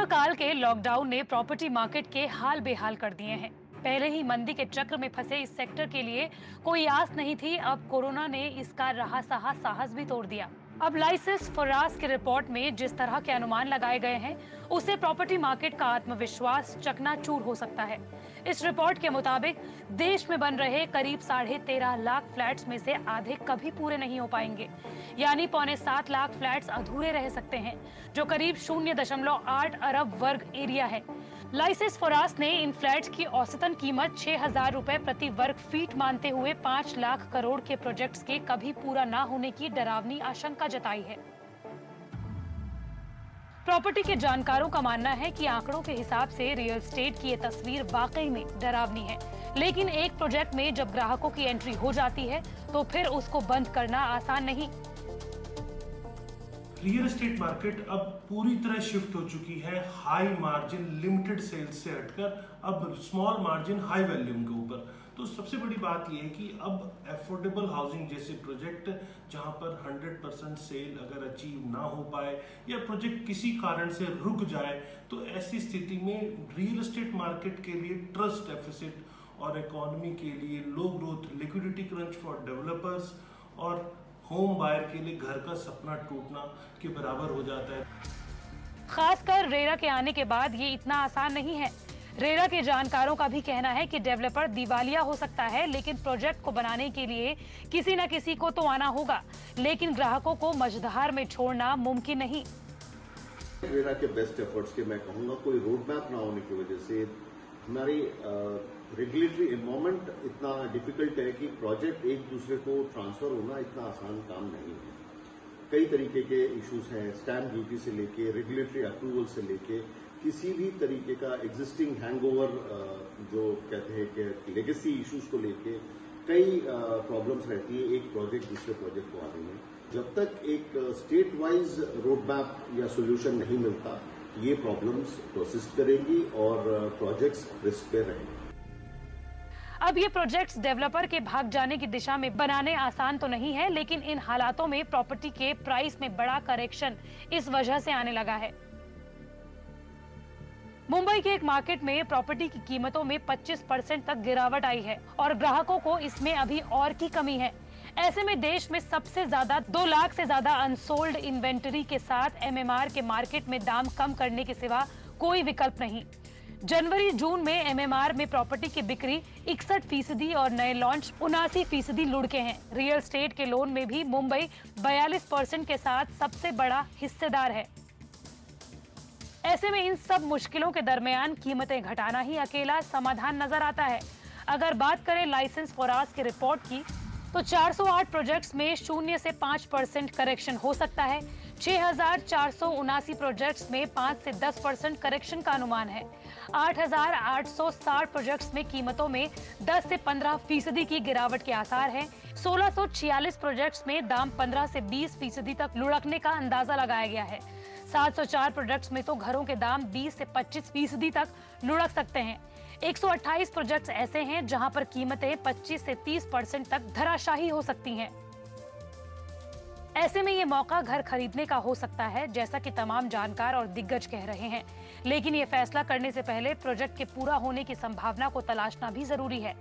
काल के लॉकडाउन ने प्रॉपर्टी मार्केट के हाल बेहाल कर दिए हैं। पहले ही मंदी के चक्र में फंसे इस सेक्टर के लिए कोई आस नहीं थी। अब कोरोना ने इसका रहा सहा साहस भी तोड़ दिया। अब लाइसेंस फराज की रिपोर्ट में जिस तरह के अनुमान लगाए गए हैं, उससे प्रॉपर्टी मार्केट का आत्मविश्वास चकनाचूर हो सकता है। इस रिपोर्ट के मुताबिक देश में बन रहे करीब 13.5 लाख फ्लैट्स में से आधे कभी पूरे नहीं हो पाएंगे, यानी 6.25 लाख फ्लैट्स अधूरे रह सकते हैं, जो करीब 0.8 अरब वर्ग एरिया है। लाइसेंस फराज ने इन फ्लैट्स की औसतन कीमत 6,000 रुपए प्रति वर्ग फीट मानते हुए 5 लाख करोड़ के प्रोजेक्ट्स के कभी पूरा ना होने की डरावनी आशंका जताई है। प्रॉपर्टी के जानकारों का मानना है कि आंकड़ों के हिसाब से रियल एस्टेट की ये तस्वीर वाकई में डरावनी है, लेकिन एक प्रोजेक्ट में जब ग्राहकों की एंट्री हो जाती है तो फिर उसको बंद करना आसान नहीं। रियल एस्टेट मार्केट अब पूरी तरह शिफ्ट हो चुकी है हाई मार्जिन लिमिटेड सेल्स से हटकर अब स्मॉल मार्जिन हाई वैल्यूम के ऊपर। तो सबसे बड़ी बात यह है कि अब एफोर्डेबल हाउसिंग जैसे प्रोजेक्ट जहां पर 100% सेल अगर अचीव ना हो पाए या प्रोजेक्ट किसी कारण से रुक जाए, तो ऐसी स्थिति में रियल एस्टेट मार्केट के लिए ट्रस्ट डेफिसिट और इकोनॉमी के लिए low growth, liquidity crunch for developers और होम बायर के लिए घर का सपना टूटना के बराबर हो जाता है। खासकर रेरा के आने के बाद ये इतना आसान नहीं है। रेरा के जानकारों का भी कहना है कि डेवलपर दिवालिया हो सकता है, लेकिन प्रोजेक्ट को बनाने के लिए किसी न किसी को तो आना होगा, लेकिन ग्राहकों को मझधार में छोड़ना मुमकिन नहीं। रेरा के बेस्ट एफर्ट्स के मैं कहूंगा कोई रोड मैप ना होने की वजह से हमारी रेगुलेटरी एनवायरमेंट इतना डिफिकल्ट है कि प्रोजेक्ट एक दूसरे को ट्रांसफर होना इतना आसान काम नहीं है। कई तरीके के इश्यूज हैं, स्टैम्प ड्यूटी से लेके रेगुलेटरी अप्रूवल से लेके किसी भी तरीके का एग्जिस्टिंग हैंगओवर जो कहते हैं कि लेगेसी इश्यूज को लेके कई प्रॉब्लम्स रहती है एक प्रोजेक्ट दूसरे प्रोजेक्ट को आने में। जब तक एक स्टेट वाइज रोड मैप या सोल्यूशन नहीं मिलता, ये प्रॉब्लम्स परसिस्ट करेंगी और प्रोजेक्ट्स रिस्क पे रहेंगे। अब ये प्रोजेक्ट्स डेवलपर के भाग जाने की दिशा में बनाने आसान तो नहीं है, लेकिन इन हालातों में प्रॉपर्टी के प्राइस में बड़ा करेक्शन इस वजह से आने लगा है। मुंबई के एक मार्केट में प्रॉपर्टी की कीमतों में 25% तक गिरावट आई है और ग्राहकों को इसमें अभी और की कमी है। ऐसे में देश में सबसे ज्यादा 2 लाख से ज्यादा अनसोल्ड इन्वेंटरी के साथ एमएमआर के मार्केट में दाम कम करने के सिवा कोई विकल्प नहीं। जनवरी-जून में एमएमआर में प्रॉपर्टी की बिक्री 61% और नए लॉन्च 79% लुढ़के हैं। रियल एस्टेट के लोन में भी मुंबई 42% के साथ सबसे बड़ा हिस्सेदार है। ऐसे में इन सब मुश्किलों के दरमियान कीमतें घटाना ही अकेला समाधान नजर आता है। अगर बात करें लाइसेंस फराज की रिपोर्ट की, तो 408 प्रोजेक्ट्स में 0 से 5% करेक्शन हो सकता है। 6,479 प्रोजेक्ट्स में 5 से 10% करेक्शन का अनुमान है। 8,860 प्रोजेक्ट्स में कीमतों में 10 से 15% की गिरावट के आसार हैं। 1,646 प्रोजेक्ट्स में दाम 15 से 20% तक लुढ़कने का अंदाजा लगाया गया है। 704 प्रोजेक्ट्स में तो घरों के दाम 20 से 25% तक लुढ़क सकते हैं। 128 प्रोजेक्ट्स ऐसे हैं जहां पर कीमतें 25 से 30% तक धराशायी हो सकती हैं। ऐसे में ये मौका घर खरीदने का हो सकता है, जैसा कि तमाम जानकार और दिग्गज कह रहे हैं। लेकिन ये फैसला करने से पहले प्रोजेक्ट के पूरा होने की संभावना को तलाशना भी जरूरी है।